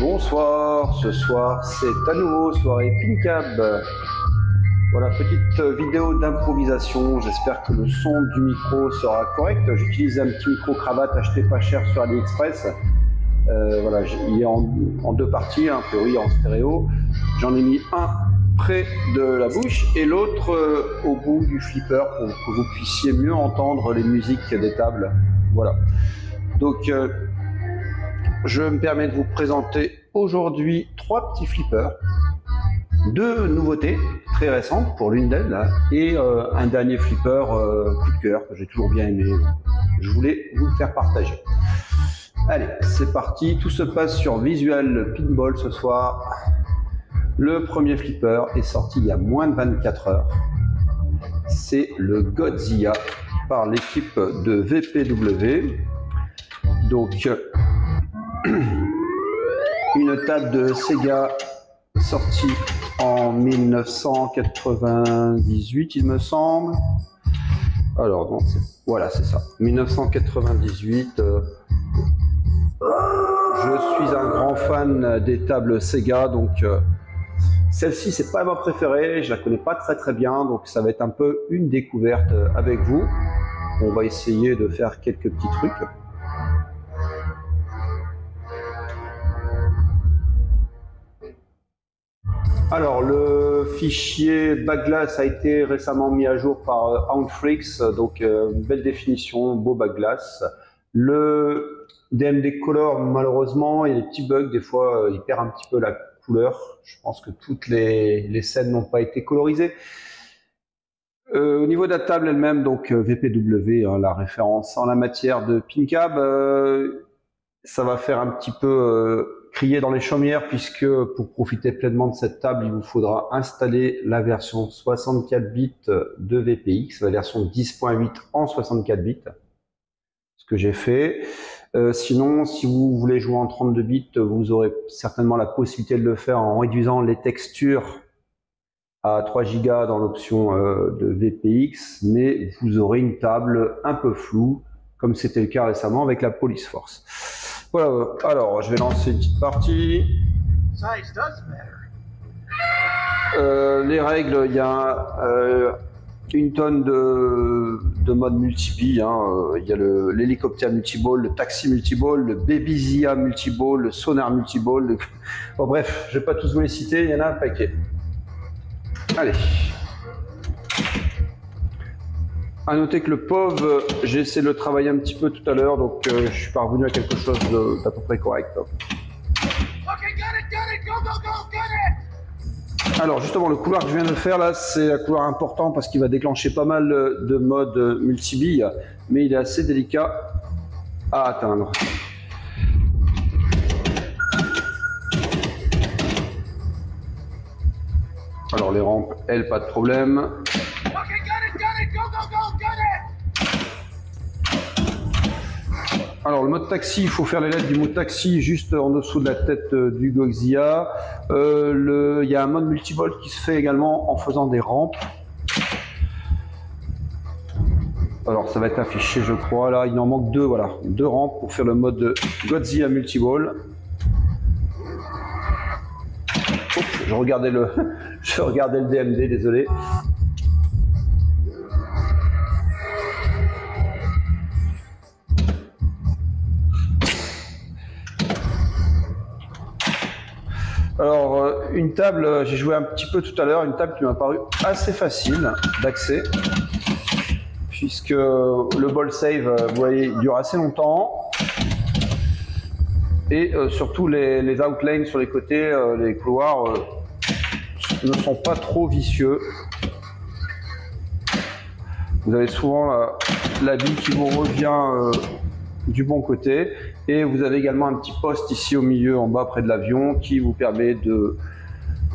Bonsoir, ce soir c'est à nouveau soirée Pincab. Voilà, petite vidéo d'improvisation, j'espère que le son du micro sera correct. J'utilise un petit micro cravate acheté pas cher sur AliExpress. Voilà, il est en deux parties, a priori en stéréo. J'en ai mis un près de la bouche et l'autre au bout du flipper pour que vous puissiez mieux entendre les musiques des tables. Voilà. Donc, je me permets de vous présenter aujourd'hui 3 petits flippers, 2 nouveautés très récentes pour l'une d'elles et un dernier flipper coup de cœur que j'ai toujours bien aimé. Je voulais vous le faire partager. Allez, c'est parti, tout se passe sur Visual Pinball ce soir. Le premier flipper est sorti il y a moins de 24 heures. C'est le Godzilla par l'équipe de VPW. Donc, une table de Sega sortie en 1998, il me semble. Alors, non, voilà, c'est ça. 1998. Je suis un grand fan des tables Sega, donc celle-ci, c'est pas ma préférée. Je la connais pas très bien, donc ça va être un peu une découverte avec vous. On va essayer de faire quelques petits trucs. Alors, le fichier Backglass a été récemment mis à jour par Houndfreaks, donc belle définition, beau Backglass. Le DMD Color, malheureusement, il y a des petits bugs, des fois il perd un petit peu la couleur. Je pense que toutes les scènes n'ont pas été colorisées. Au niveau de la table elle-même, donc VPW, la référence en la matière de Pincab, ça va faire un petit peu crier dans les chaumières, puisque pour profiter pleinement de cette table, il vous faudra installer la version 64 bits de VPX, la version 10.8 en 64 bits, ce que j'ai fait. Sinon, si vous voulez jouer en 32 bits, vous aurez certainement la possibilité de le faire en réduisant les textures à 3 Go dans l'option de VPX, mais vous aurez une table un peu floue, comme c'était le cas récemment avec la Police Force. Voilà, alors je vais lancer une petite partie. Les règles, il y a une tonne de modes multi-bee. Il y a l'hélicoptère multiball, le taxi multiball, le Babyzilla multiball, le sonar multiball. Bon, bref, je ne vais pas tous vous les citer, il y en a un paquet. Allez. À noter que le POV, j'ai essayé de le travailler un petit peu tout à l'heure, donc je suis parvenu à quelque chose d'à peu près correct. Alors justement, le couloir que je viens de faire là, c'est un couloir important parce qu'il va déclencher pas mal de modes multi-bille, mais il est assez délicat à atteindre. Alors les rampes, elles, pas de problème. Alors le mode taxi, il faut faire les lettres du mot taxi juste en dessous de la tête du Godzilla. Il y a un mode multiball qui se fait également en faisant des rampes. Alors ça va être affiché, je crois, là il en manque 2, voilà, 2 rampes pour faire le mode Godzilla multiball. Oups, je regardais le DMD, désolé. Alors, une table, j'ai joué un petit peu tout à l'heure, une table qui m'a paru assez facile d'accès, puisque le ball save, vous voyez, il dure assez longtemps, et surtout les outlanes sur les côtés, les couloirs, ne sont pas trop vicieux. Vous avez souvent la bille qui vous revient du bon côté. Et vous avez également un petit poste ici au milieu, en bas, près de l'avion, qui vous permet de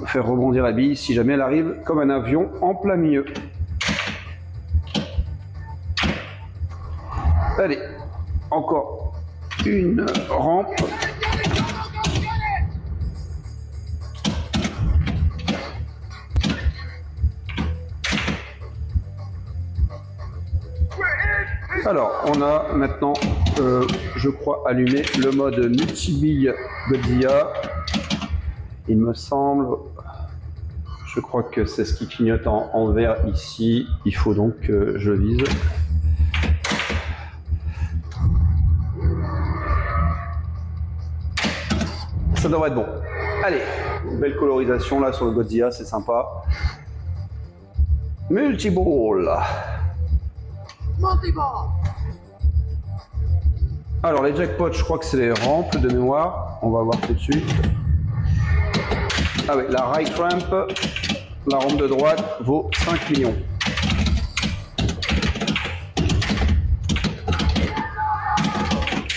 faire rebondir la bille si jamais elle arrive comme un avion en plein milieu. Allez, encore une rampe. Alors, on a maintenant, je crois, allumé le mode multi-bille Godzilla. il me semble, je crois que c'est ce qui clignote en vert ici. Il faut donc que je vise. Ça devrait être bon. Allez, une belle colorisation là sur le Godzilla, c'est sympa. Multiball. Alors les jackpots, je crois que c'est les rampes de mémoire. On va voir tout de suite. Ah oui, la right ramp, la rampe de droite vaut 5 millions.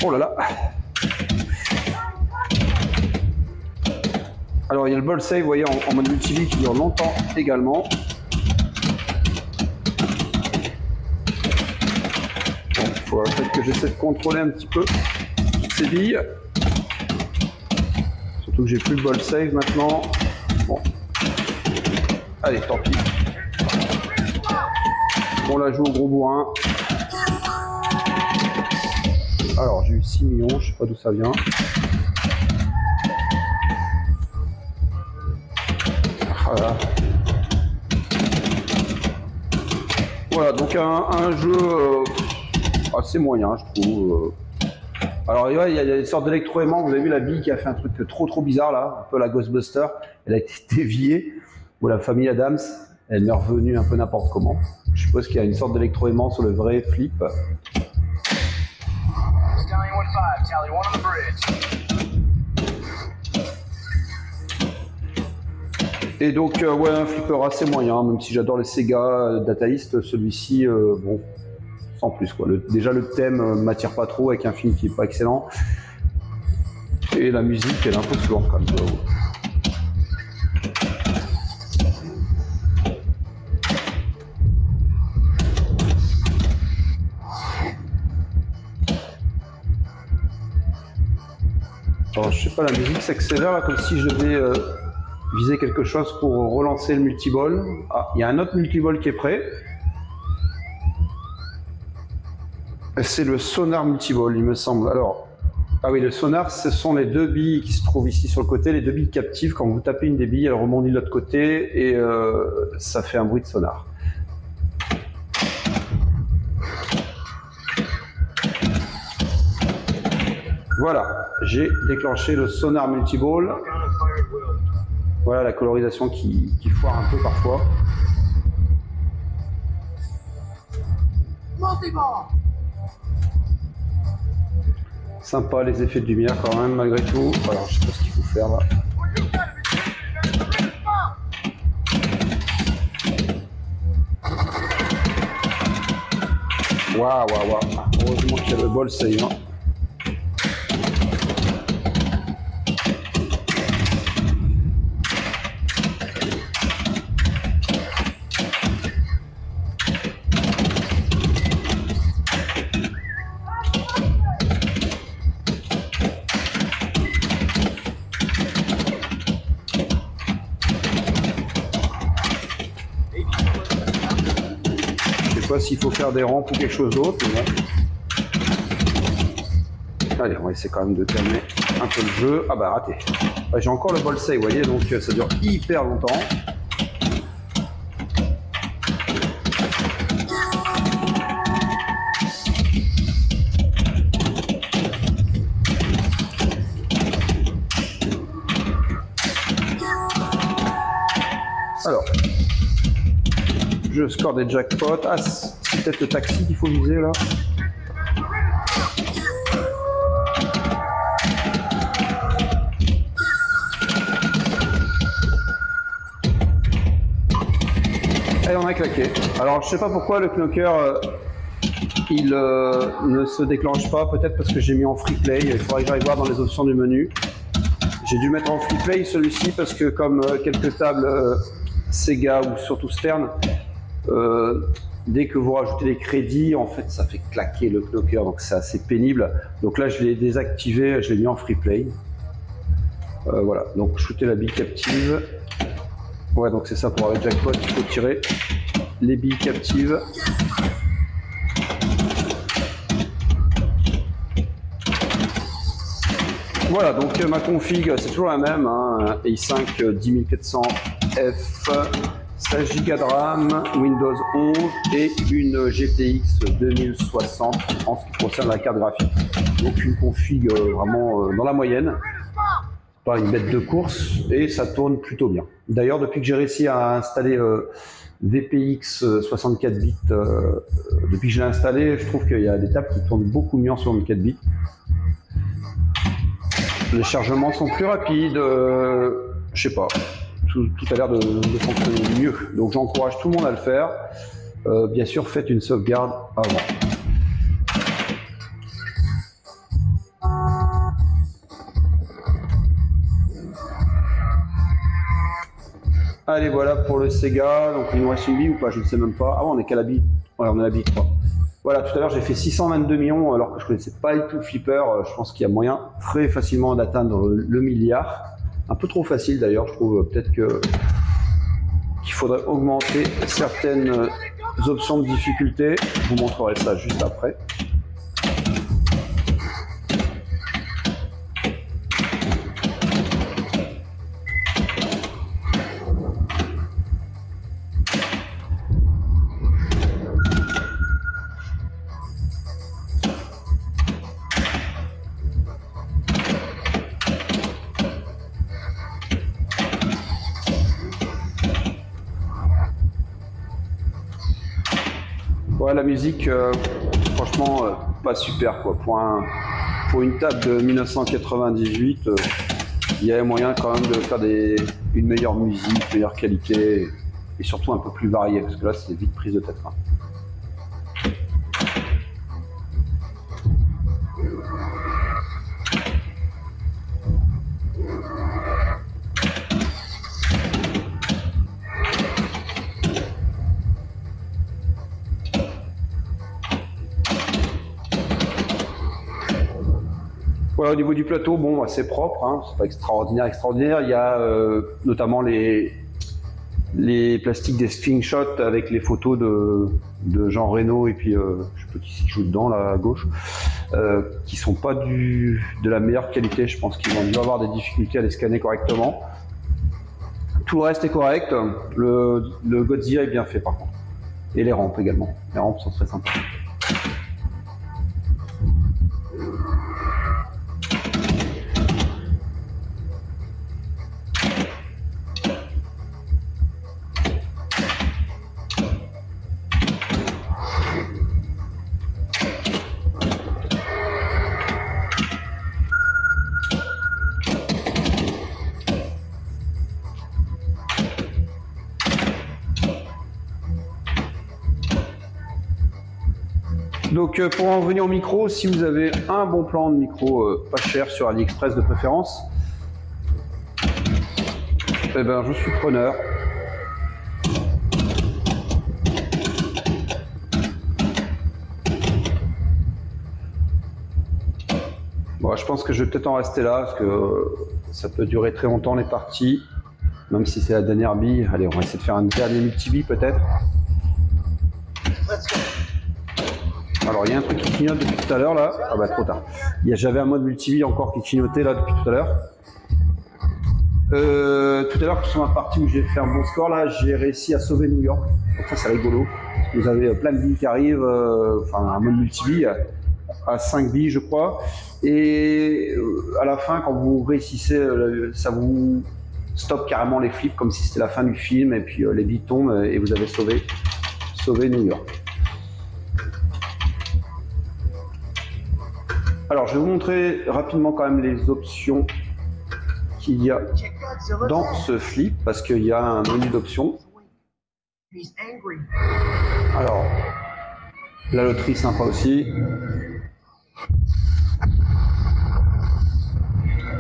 Oh là là. Alors il y a le ball save, vous voyez, en mode multi qui dure longtemps également. Bon, il faudra peut-être que j'essaie de contrôler un petit peu ces billes. Surtout que j'ai plus le ball save maintenant. Bon. Allez, tant pis. On la joue au gros bourrin. Alors j'ai eu 6 millions, je sais pas d'où ça vient. Voilà. Voilà, donc un jeu assez moyen, je trouve. Alors ouais, il y a des sortes d'électroaimants. Vous avez vu la bille qui a fait un truc trop bizarre là, un peu la Ghostbuster. Elle a été déviée. Ou la famille Adams, elle m'est revenue un peu n'importe comment. Je suppose qu'il y a une sorte d'électroaimant sur le vrai flip. Et donc, ouais, un flipper assez moyen, même si j'adore les Sega Data East, celui-ci, bon, sans plus quoi. Déjà, le thème m'attire pas trop avec un film qui est pas excellent. Et la musique, elle est un peu sourde quand même. Alors, je sais pas, la musique s'accélère là, comme si je devais viser quelque chose pour relancer le multiball. Ah, il y a un autre multiball qui est prêt. C'est le sonar multiball, il me semble. Alors, ah oui, le sonar, ce sont les deux billes qui se trouvent ici sur le côté, les deux billes captives. Quand vous tapez une des billes, elle rebondit de l'autre côté et ça fait un bruit de sonar. Voilà, j'ai déclenché le sonar multiball. Voilà la colorisation qui foire un peu parfois. Sympa les effets de lumière quand même malgré tout. Alors je sais pas ce qu'il faut faire là. Waouh. Heureusement qu'il y a le ball save. Hein. Je sais pas s'il faut faire des rampes ou quelque chose d'autre, mais bon. Allez, on va essayer quand même de calmer un peu le jeu. Ah bah raté. J'ai encore le ball save, vous voyez, donc ça dure hyper longtemps. Alors, je score des jackpots. Ah, c'est peut-être le taxi qu'il faut viser là. Et on a claqué. Alors, je sais pas pourquoi le knocker il ne se déclenche pas. Peut-être parce que j'ai mis en free play. Il faudrait que j'aille voir dans les options du menu. J'ai dû mettre en free play celui-ci parce que comme quelques tables Sega ou surtout Stern, dès que vous rajoutez les crédits, en fait, ça fait claquer le knocker, donc c'est assez pénible. Donc là, je l'ai désactivé, je l'ai mis en free play. Voilà, donc shooter la bille captive. Ouais, donc c'est ça, pour avoir le jackpot, il faut tirer les billes captives. Voilà, donc ma config, c'est toujours la même, hein, i5 10400F, 16 Go de RAM, Windows 11 et une GTX 2060 en ce qui concerne la carte graphique. Donc une config vraiment dans la moyenne, pas une bête de course, et ça tourne plutôt bien. D'ailleurs, depuis que j'ai réussi à installer VPX 64 bits, depuis que je l'ai installé, je trouve qu'il y a des tables qui tournent beaucoup mieux en 64 bits. Les chargements sont plus rapides, je sais pas, tout a l'air de fonctionner mieux. Donc j'encourage tout le monde à le faire. Bien sûr, faites une sauvegarde avant. Allez, voilà pour le Sega. Donc il nous reste une bille ou pas, je ne sais même pas. Ah, on est qu'à la bille. Voilà, on a la bille 3. Voilà, tout à l'heure j'ai fait 622 millions alors que je connaissais pas du tout le flipper. Je pense qu'il y a moyen très facilement d'atteindre le milliard. Un peu trop facile d'ailleurs, je trouve. Peut-être qu'il faudrait augmenter certaines options de difficulté. Je vous montrerai ça juste après. Ouais, la musique, franchement, pas super quoi. Pour une table de 1998, il y a moyen quand même de faire une meilleure musique, meilleure qualité et surtout un peu plus variée parce que là c'est vite prise de tête. Hein. Voilà, au niveau du plateau, bon, c'est propre, hein, c'est pas extraordinaire. Il y a notamment les plastiques des screenshots avec les photos de Jean Reno et puis je sais pas qui joue dedans là à gauche, qui sont pas de la meilleure qualité. Je pense qu'ils vont dû avoir des difficultés à les scanner correctement. Tout le reste est correct. Le Godzilla est bien fait par contre, et les rampes également. Les rampes sont très sympas. Donc pour en revenir au micro, si vous avez un bon plan de micro pas cher sur AliExpress de préférence, eh ben je suis preneur. Bon, je pense que je vais peut-être en rester là parce que ça peut durer très longtemps les parties, même si c'est la dernière bille. Allez, on va essayer de faire un dernier multi-bille peut-être. Alors il y a un truc qui clignote depuis tout à l'heure là. Ah bah trop tard. J'avais un mode multi-bille encore qui clignotait là depuis tout à l'heure. Tout à l'heure sur ma partie où j'ai fait un bon score là, j'ai réussi à sauver New York. Donc ça c'est rigolo. Vous avez plein de billes qui arrivent, enfin un mode multi-bille à 5 billes je crois. Et à la fin quand vous réussissez, ça vous stoppe carrément les flips comme si c'était la fin du film et puis les billes tombent et vous avez sauvé New York. Alors, je vais vous montrer rapidement quand même les options qu'il y a dans ce flip, parce qu'il y a un menu d'options. Alors, la loterie sympa aussi.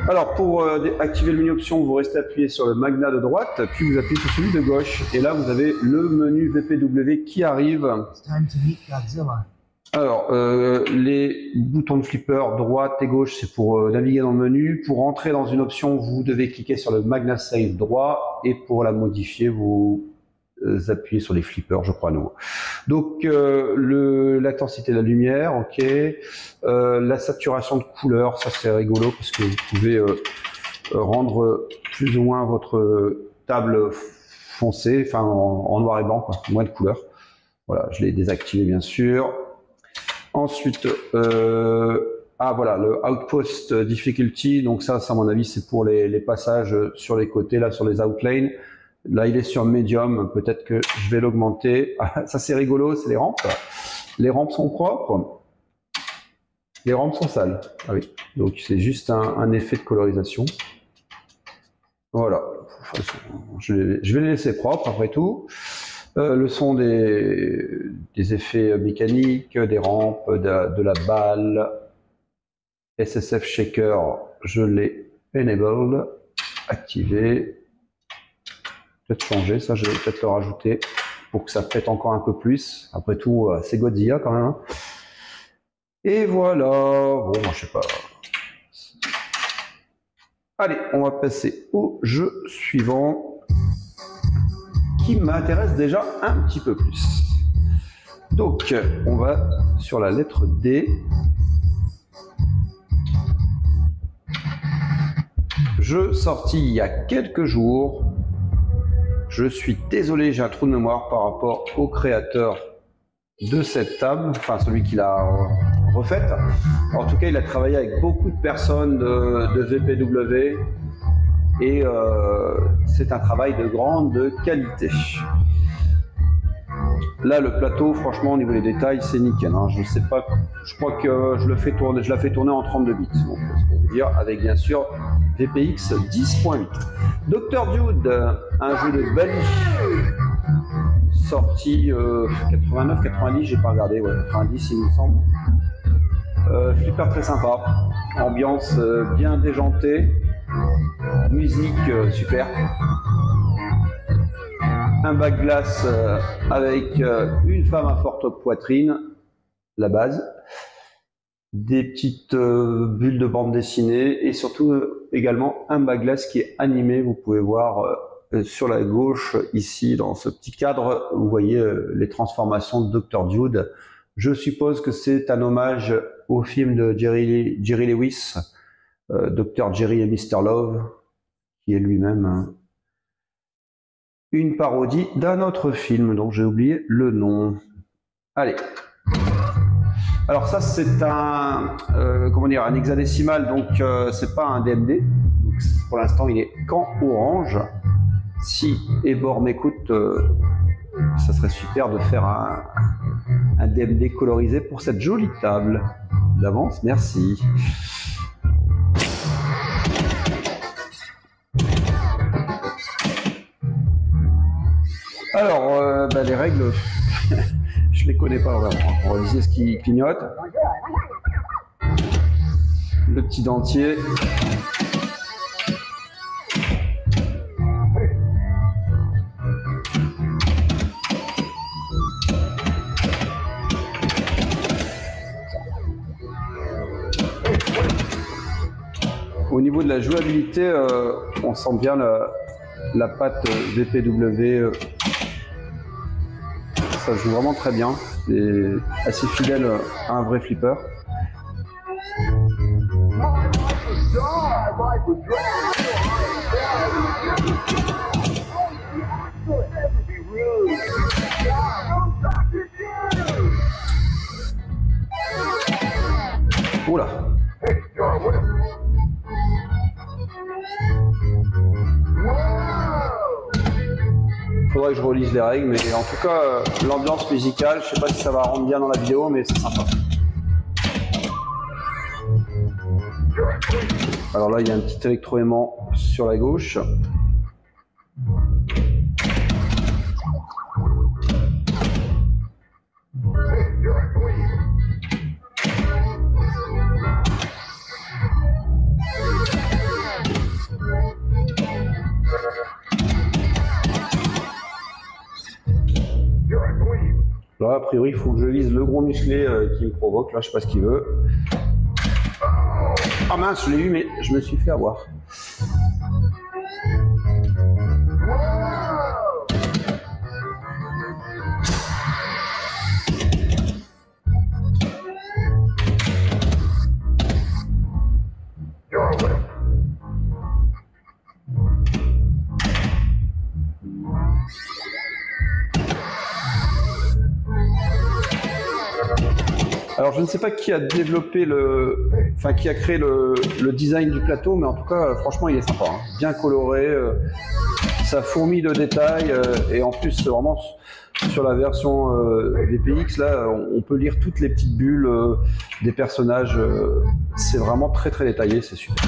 Alors, pour activer le menu options, vous restez appuyé sur le magna de droite, puis vous appuyez sur celui de gauche, et là vous avez le menu VPW qui arrive. Alors, les boutons de flipper droite et gauche, c'est pour naviguer dans le menu. Pour entrer dans une option, vous devez cliquer sur le Magna Save droit, et pour la modifier, vous appuyez sur les flippers, je crois, à nouveau. Donc l'intensité de la lumière, ok. La saturation de couleur, ça c'est rigolo parce que vous pouvez rendre plus ou moins votre table foncée, enfin en noir et blanc, quoi, moins de couleurs. Voilà, je l'ai désactivé bien sûr. Ensuite, voilà, le Outpost Difficulty, donc ça à mon avis c'est pour les passages sur les côtés, là sur les outlines. Là il est sur Medium, peut-être que je vais l'augmenter. Ça c'est rigolo, c'est les rampes. Les rampes sont propres, les rampes sont sales. Ah oui, donc c'est juste un effet de colorisation. Voilà, je vais les laisser propres après tout. Le son des effets mécaniques, des rampes, de la balle, SSF Shaker, je l'ai enabled, activé. Peut-être changer, ça je vais peut-être le rajouter pour que ça pète encore un peu plus. Après tout, c'est Godzilla quand même. Hein. Et voilà, bon, je sais pas. Allez, on va passer au jeu suivant qui m'intéresse déjà un petit peu plus. Donc, on va sur la lettre D. Jeu sorti il y a quelques jours. Je suis désolé, j'ai un trou de mémoire par rapport au créateur de cette table, enfin celui qui l'a refaite. En tout cas, il a travaillé avec beaucoup de personnes de VPW et c'est un travail de grande qualité. Là, le plateau, franchement, au niveau des détails, c'est nickel. Hein. Je sais pas, je crois que je la fais tourner en 32 bits. Donc, c'est pour vous dire, avec bien sûr VPX 10.8. Dr. Dude, un jeu de Bali, sorti 89, 90, j'ai pas regardé, ouais, 90 il me semble. Flipper très sympa, ambiance bien déjantée, musique super. Un bac glace avec une femme à forte poitrine, la base, des petites bulles de bande dessinée et surtout également un bac glace qui est animé. Vous pouvez voir sur la gauche ici dans ce petit cadre, vous voyez les transformations de Dr. Dude. Je suppose que c'est un hommage au film de Jerry Lewis, Dr. Jerry et Mr. Love, qui est lui-même une parodie d'un autre film dont j'ai oublié le nom. Allez. Alors ça c'est un un hexadécimal, donc c'est pas un DMD. Donc, pour l'instant il est qu'en orange. Si Ebor m'écoute, ça serait super de faire un DMD colorisé pour cette jolie table. D'avance, merci. Alors, les règles, je les connais pas vraiment. On va essayer ce qui clignote. Le petit dentier. Au niveau de la jouabilité, on sent bien la patte VPW. Ça joue vraiment très bien. C'est assez fidèle à un vrai flipper. Oula. Faudrait que je relise les règles, mais en tout cas, l'ambiance musicale, je sais pas si ça va rendre bien dans la vidéo, mais c'est sympa. Alors là, il y a un petit électroaimant sur la gauche. Là, a priori, il faut que je vise le gros musclé qui me provoque. Là, je sais pas ce qu'il veut. Ah mince, je l'ai eu, mais je me suis fait avoir. Alors je ne sais pas qui a développé enfin qui a créé le design du plateau, mais en tout cas franchement il est sympa, hein. Bien coloré, ça fourmille de détails et en plus vraiment sur la version VPX là on peut lire toutes les petites bulles des personnages, c'est vraiment très très détaillé, c'est super.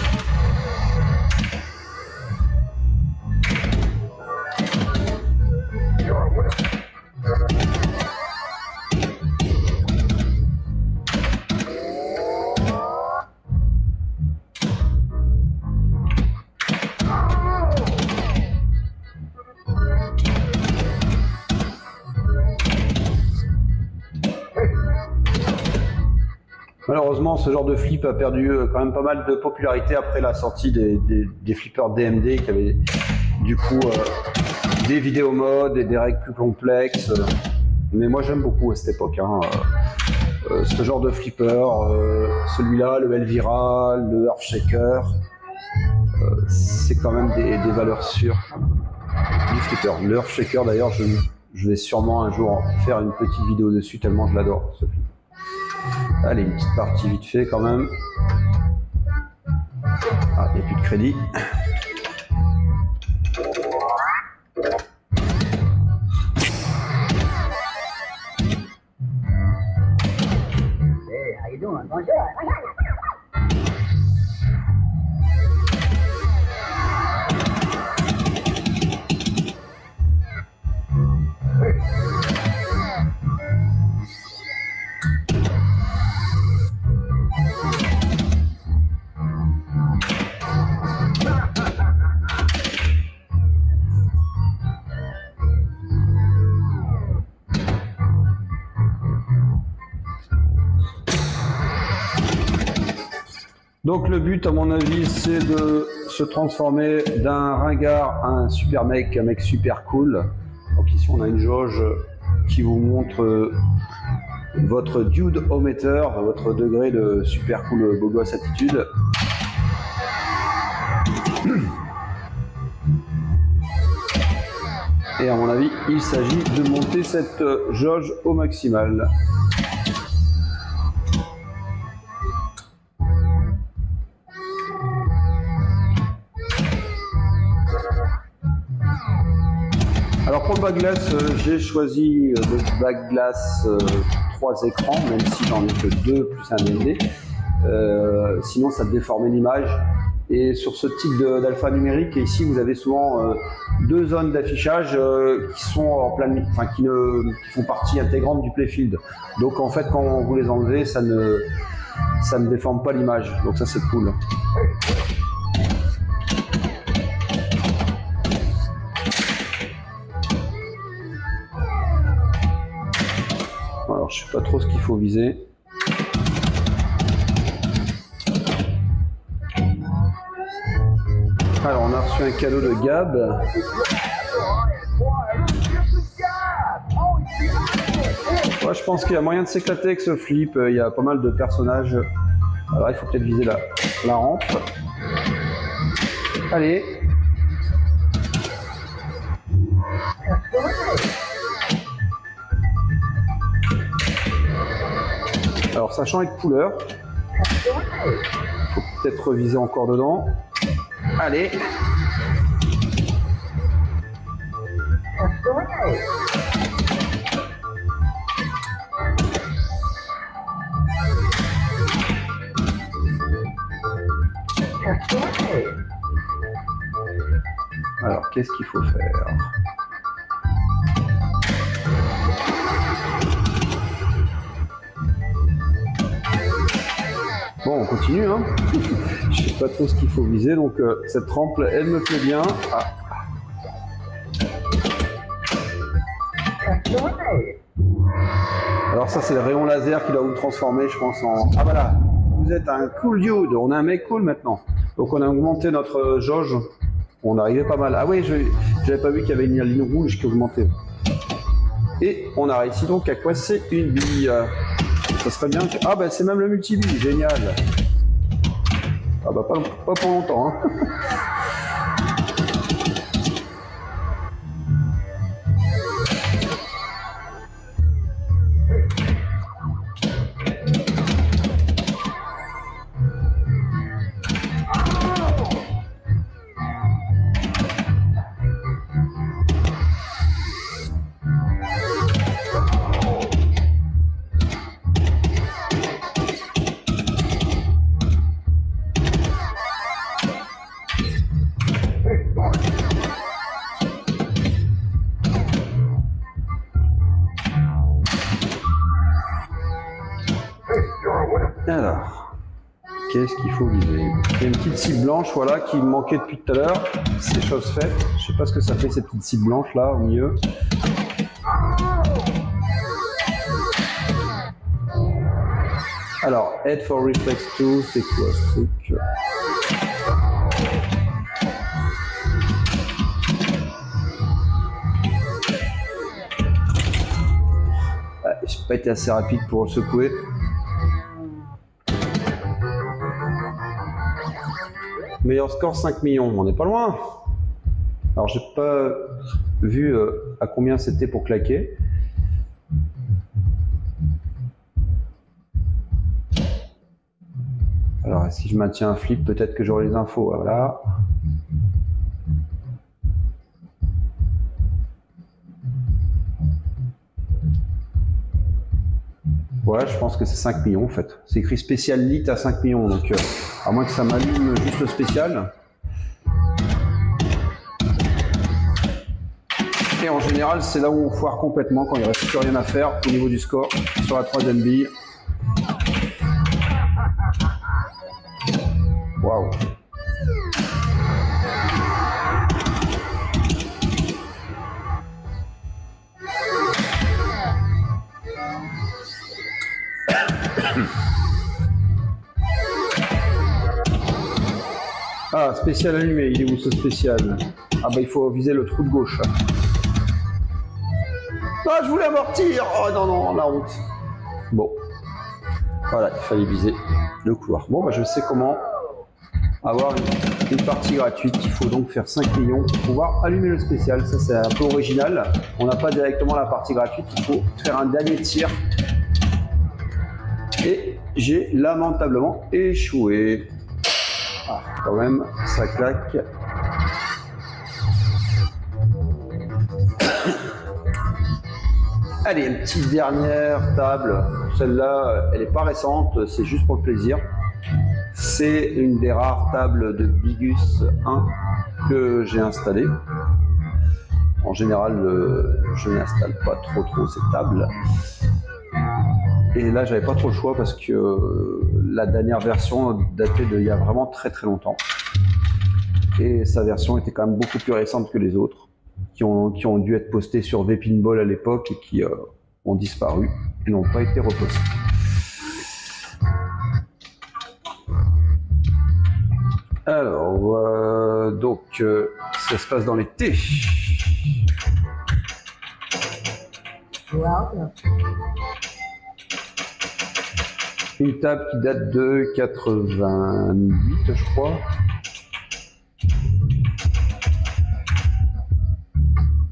Malheureusement, ce genre de flip a perdu quand même pas mal de popularité après la sortie des flippers DMD qui avaient du coup des vidéos modes et des règles plus complexes. Mais moi j'aime beaucoup à cette époque, hein, ce genre de flipper, celui-là, le Elvira, le Earthshaker, c'est quand même des valeurs sûres du flipper. Le Earthshaker d'ailleurs, je vais sûrement un jour faire une petite vidéo dessus tellement je l'adore ce flipper. Allez, une petite partie vite fait quand même. Ah, il n'y a plus de crédit. Hey, how you doing? Bonjour. Donc le but, à mon avis, c'est de se transformer d'un ringard à un super mec, un mec super cool. Donc ici, on a une jauge qui vous montre votre dude-o-meter, votre degré de super cool beau gosse attitude. Et à mon avis, il s'agit de monter cette jauge au maximal. Alors pour le backglass, j'ai choisi le backglass 3 écrans, même si j'en ai que 2 plus un DMD. Sinon ça déformait l'image. Et sur ce type d'alpha numérique, ici vous avez souvent 2 zones d'affichage qui sont en pleine, enfin qui font partie intégrante du playfield. Donc en fait quand vous les enlevez, ça ne déforme pas l'image. Donc ça c'est cool. Alors je sais pas trop ce qu'il faut viser. Alors on a reçu un cadeau de Gab. Ouais, je pense qu'il y a moyen de s'éclater avec ce flip. Il y a pas mal de personnages. Alors il faut peut-être viser la rampe. Allez. Alors ça change de couleur. Il faut peut-être reviser encore dedans. Allez. Alors qu'est-ce qu'il faut faire ? Bon, on continue, hein. Je sais pas trop ce qu'il faut viser, donc cette rampe, elle me plaît bien. Ah. Alors ça, c'est le rayon laser qui doit vous transformer, je pense, en... Ah voilà, vous êtes un cool dude, on a un mec cool maintenant. Donc on a augmenté notre jauge, on arrivait pas mal. Ah oui, j'avais pas vu qu'il y avait une ligne rouge qui augmentait. Et on a réussi donc à coincer une bille. Ça serait bien que... Ah bah c'est même le multi-bille, génial. Ah bah pas pour longtemps, hein. Alors, qu'est-ce qu'il faut viser? Il y a une petite cible blanche, voilà, qui me manquait depuis tout à l'heure. C'est chose faite. Je sais pas ce que ça fait, cette petite cible blanche là, au milieu. Alors, head for reflex 2, c'est quoi ce truc? J'ai pas été assez rapide pour le secouer. Meilleur score 5 millions, on n'est pas loin. Alors j'ai pas vu à combien c'était pour claquer. Alors si je maintiens un flip, peut-être que j'aurai les infos. Voilà. Ouais, je pense que c'est 5 millions en fait. C'est écrit spécial lit à 5 millions, donc à moins que ça m'allume juste le spécial. Et en général, c'est là où on foire complètement, quand il ne reste plus rien à faire au niveau du score sur la troisième bille. Waouh! Ah, spécial allumé, il est où ce spécial? Ah bah il faut viser le trou de gauche. Ah, je voulais amortir! Oh non, non, la honte. Bon, voilà, il fallait viser le couloir. Bon, bah je sais comment avoir une partie gratuite. Il faut donc faire 5 millions pour pouvoir allumer le spécial. Ça, c'est un peu original. On n'a pas directement la partie gratuite, il faut faire un dernier tir. Et j'ai lamentablement échoué. Ah, quand même, ça claque. Allez, une petite dernière table. Celle-là, elle n'est pas récente, c'est juste pour le plaisir. C'est une des rares tables de Bigus 1 que j'ai installée. En général, je n'installe pas trop cette table. Et là, j'avais pas trop le choix parce que la dernière version datait d'il y a vraiment très longtemps. Et sa version était quand même beaucoup plus récente que les autres, qui ont dû être postées sur Vpinball à l'époque et qui ont disparu et n'ont pas été repostées. Alors, donc, ça se passe dans les T. Une table qui date de 88, je crois.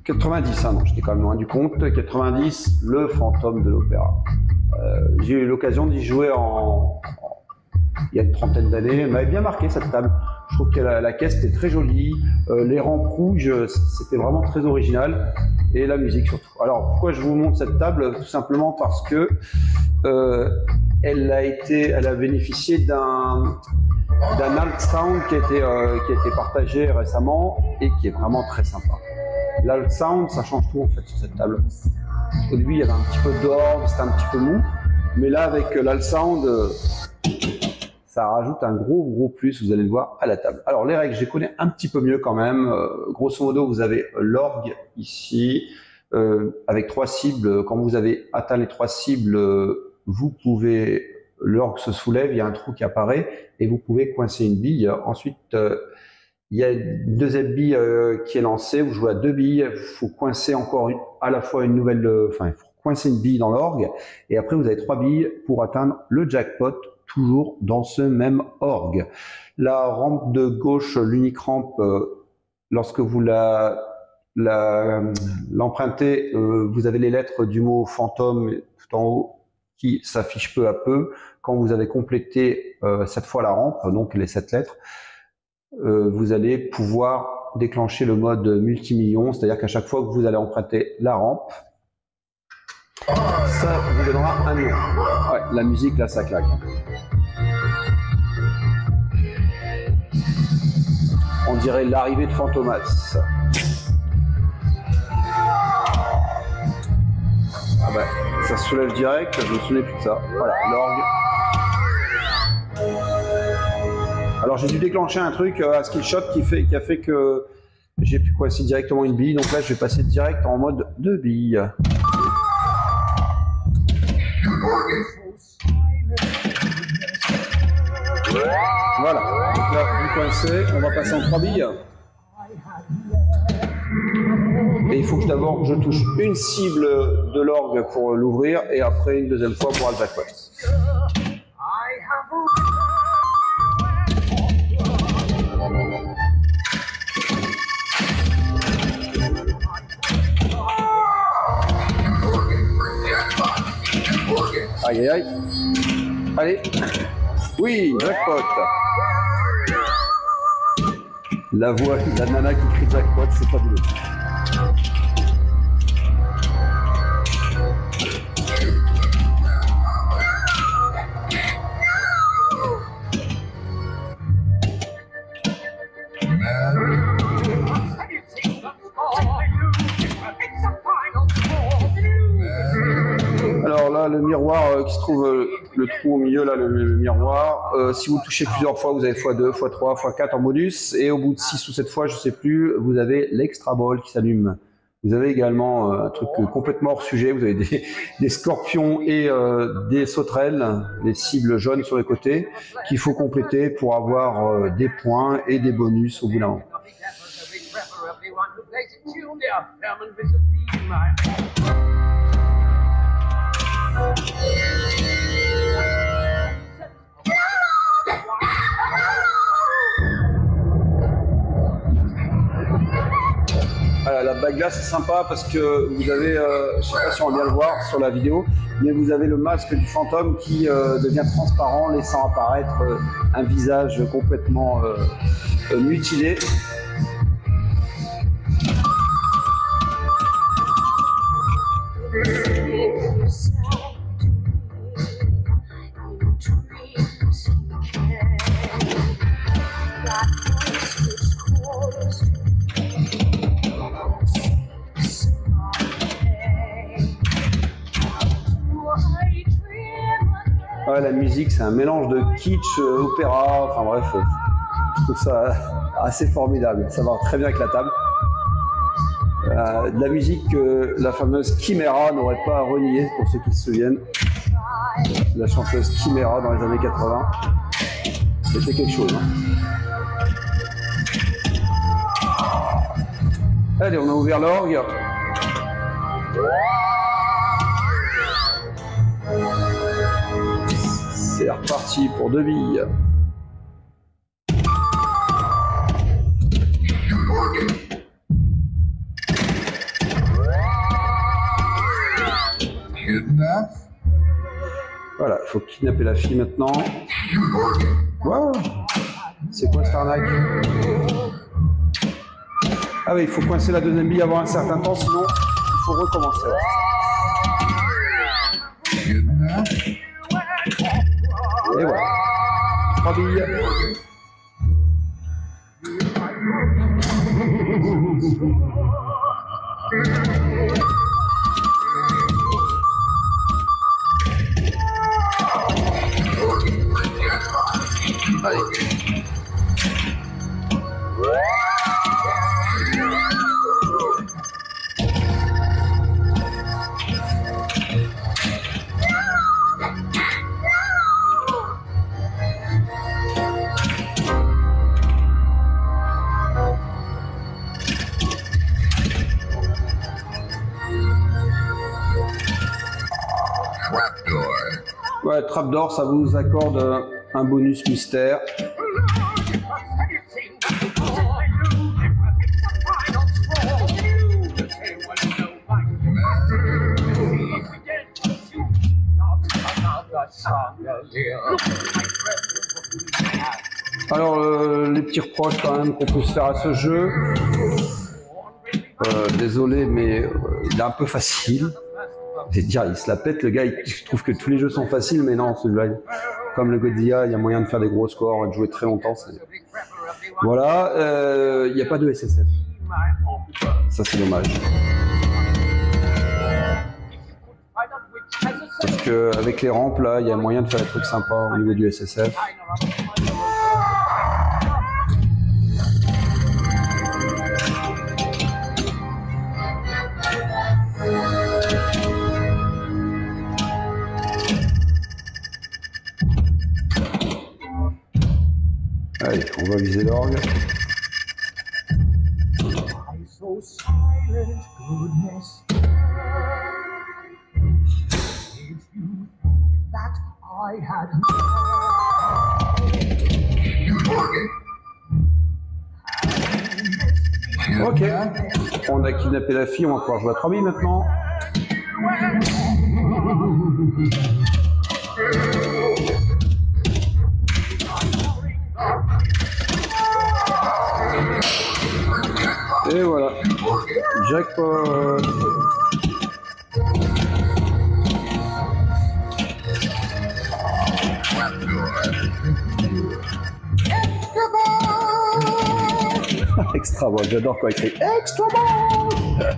90, hein, non, j'étais quand même loin du compte. 90, le fantôme de l'opéra. J'ai eu l'occasion d'y jouer il y a une trentaine d'années. Elle m'avait bien marqué cette table. Je trouve que la caisse était très jolie. Les rampes rouges, c'était vraiment très original. Et la musique surtout. Alors pourquoi je vous montre cette table? Tout simplement parce que elle a bénéficié d'un alt sound qui a été partagé récemment et qui est vraiment très sympa. L'alt sound, ça change tout en fait sur cette table. Au début, il y avait un petit peu d'orgue, c'était un petit peu mou, mais là avec l'alt sound, ça rajoute un gros plus, vous allez le voir à la table. Alors les règles, je les connais un petit peu mieux quand même. Grosso modo, vous avez l'orgue ici, avec 3 cibles. Quand vous avez atteint les 3 cibles, l'orgue se soulève, il y a un trou qui apparaît et vous pouvez coincer une bille. Ensuite, il y a une deuxième bille qui est lancée, vous jouez à 2 billes, il faut coincer encore à la fois il faut coincer une bille dans l'orgue et après vous avez 3 billes pour atteindre le jackpot, toujours dans ce même orgue. La rampe de gauche, l'unique rampe, lorsque vous l'empruntez, vous avez les lettres du mot fantôme tout en haut qui s'affichent peu à peu. Quand vous avez complété cette fois la rampe, donc les 7 lettres, vous allez pouvoir déclencher le mode multimillion, c'est-à-dire qu'à chaque fois que vous allez emprunter la rampe, ça vous donnera un million. Ouais, la musique là, ça claque. On dirait l'arrivée de Fantomas. Ah bah, ça se soulève direct, je me souvenais plus de ça. Voilà, l'orgue. Alors j'ai dû déclencher un truc à skill shot qui a fait que j'ai pu coincer directement une bille. Donc là, je vais passer direct en mode 2 billes. Voilà, donc là, vous coincez, on va passer en 3 billes. Et il faut que d'abord je touche une cible de l'orgue pour l'ouvrir et après une deuxième fois pour le jackpot. Aïe aïe aïe. Allez. Oui, jackpot. La voix de la nana qui crie jackpot, c'est fabuleux. Alors là, le miroir qui se trouve, le trou au milieu, là, le miroir, si vous touchez plusieurs fois, vous avez x2, x3, x4 en bonus, et au bout de 6 ou 7 fois, je sais plus, vous avez l'extra ball qui s'allume. Vous avez également un truc complètement hors sujet, vous avez des scorpions et des sauterelles, des cibles jaunes sur les côtés, qu'il faut compléter pour avoir des points et des bonus au bout d'un moment. La bague-là, c'est sympa parce que vous avez, je ne sais pas si on va bien le voir sur la vidéo, mais vous avez le masque du fantôme qui devient transparent, laissant apparaître un visage complètement mutilé. Ouais, la musique, c'est un mélange de kitsch, opéra, enfin bref, je trouve ça assez formidable. Ça va très bien avec la table. De la musique que la fameuse Chimera n'aurait pas renié, pour ceux qui se souviennent. La chanteuse Chimera dans les années 80. C'était quelque chose. Hein. Allez, on a ouvert l'orgue. C'est reparti pour 2 billes. Voilà, il faut kidnapper la fille maintenant. Wow. C'est quoi cette arnaque? Ah oui, il faut coincer la deuxième bille avant un certain temps, sinon il faut recommencer. Et voilà. 3 billes. Allez. Ouais, trapdoor, ça vous accorde un bonus mystère. Alors, les petits reproches quand même qu'on peut se faire à ce jeu. Désolé, mais il est un peu facile. Je vais dire, il se la pète, le gars, il trouve que tous les jeux sont faciles, mais non, celui-là, comme le Godzilla, il y a moyen de faire des gros scores et de jouer très longtemps. Voilà, il n'y a pas de SSF. Ça, c'est dommage. Parce qu'avec les rampes, là, il y a moyen de faire des trucs sympas au niveau du SSF. Allez, on va viser l'orgue. Ok, on a kidnappé la fille, on va pouvoir jouer à 3000 maintenant. Et voilà, jackpot. Extra ball, j'adore quand il fait extra ball.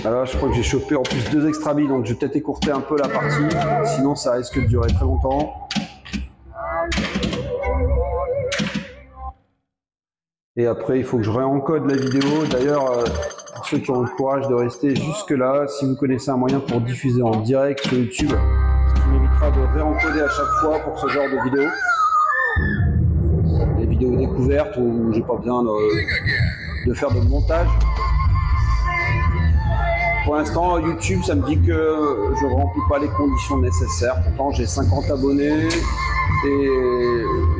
Alors je crois que j'ai chopé en plus 2 extra billes, donc je vais peut-être écourter un peu la partie, sinon ça risque de durer très longtemps. Et après il faut que je réencode la vidéo. D'ailleurs, pour ceux qui ont le courage de rester jusque là, si vous connaissez un moyen pour diffuser en direct sur YouTube, ça m'évitera de réencoder à chaque fois pour ce genre de vidéo. Des vidéos découvertes où j'ai pas besoin de faire de montage. Pour l'instant, YouTube, ça me dit que je ne remplis pas les conditions nécessaires. Pourtant, j'ai 50 abonnés et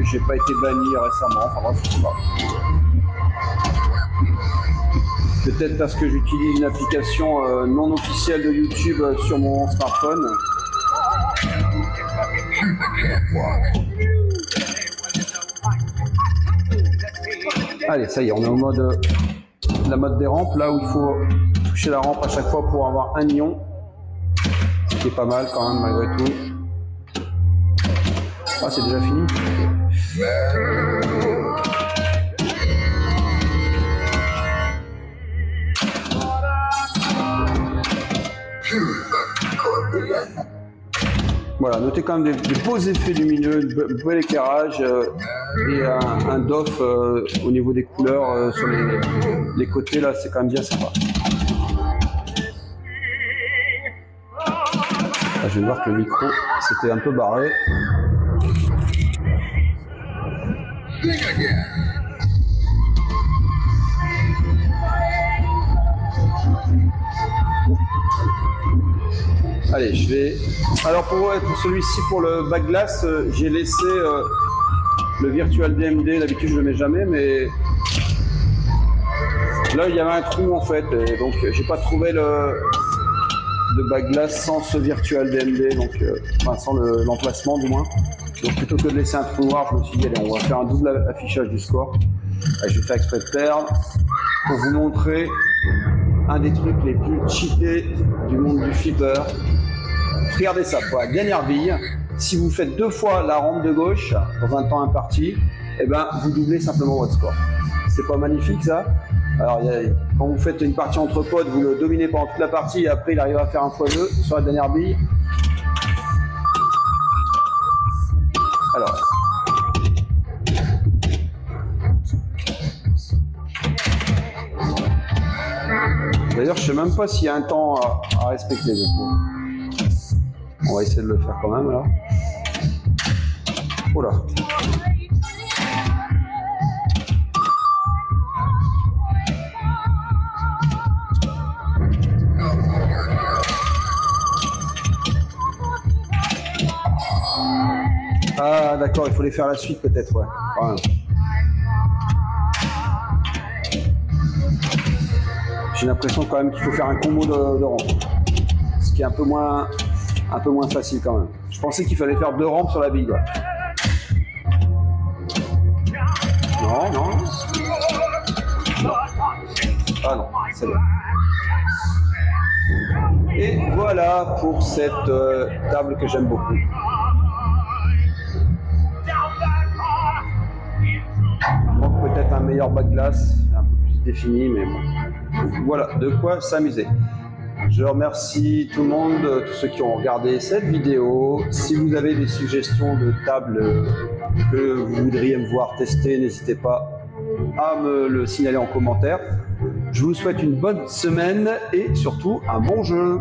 j'ai pas été banni récemment. Enfin bref, je sais pas. Peut-être parce que j'utilise une application non officielle de YouTube sur mon smartphone. Allez, ça y est, on est au mode la mode des rampes, là où il faut toucher la rampe à chaque fois pour avoir un ion, ce qui est pas mal quand même malgré tout. Ah, c'est déjà fini. Voilà, notez quand même des beaux effets lumineux, un bel éclairage et un doff au niveau des couleurs sur les côtés, là, c'est quand même bien sympa. Là, je vais voir que le micro s'était un peu barré. Allez, je vais... Alors pour celui-ci, pour le back glass, j'ai laissé le Virtual DMD. D'habitude je le mets jamais, mais là il y avait un trou en fait, et donc j'ai pas trouvé de back glass sans ce Virtual DMD, donc enfin sans l'emplacement du moins. Donc plutôt que de laisser un trou noir, je me suis dit allez, on va faire un double affichage du score. Allez, je vais faire exprès de perdre pour vous montrer un des trucs les plus cheatés du monde du flipper. Regardez ça, pour la dernière bille, si vous faites 2 fois la rampe de gauche dans un temps imparti, eh ben, vous doublez simplement votre score. C'est pas magnifique ça? Alors, quand vous faites une partie entre potes, vous le dominez pendant toute la partie et après il arrive à faire un x2 sur la dernière bille. Alors, d'ailleurs, je sais même pas s'il y a un temps à respecter. On va essayer de le faire quand même là. Oh là. Ah d'accord, il faut les faire la suite peut-être, ouais. Quand même. J'ai l'impression quand même qu'il faut faire un combo de rampes. Ce qui est un peu moins facile quand même. Je pensais qu'il fallait faire 2 rampes sur la bille. Ouais. Non, non. Non. Ah non, c'est bon. Et voilà pour cette table que j'aime beaucoup. Donc peut-être un meilleur meilleur bac glace, un peu plus défini, mais bon. Voilà, de quoi s'amuser. Je remercie tout le monde, tous ceux qui ont regardé cette vidéo. Si vous avez des suggestions de tables que vous voudriez me voir tester, n'hésitez pas à me le signaler en commentaire. Je vous souhaite une bonne semaine et surtout un bon jeu.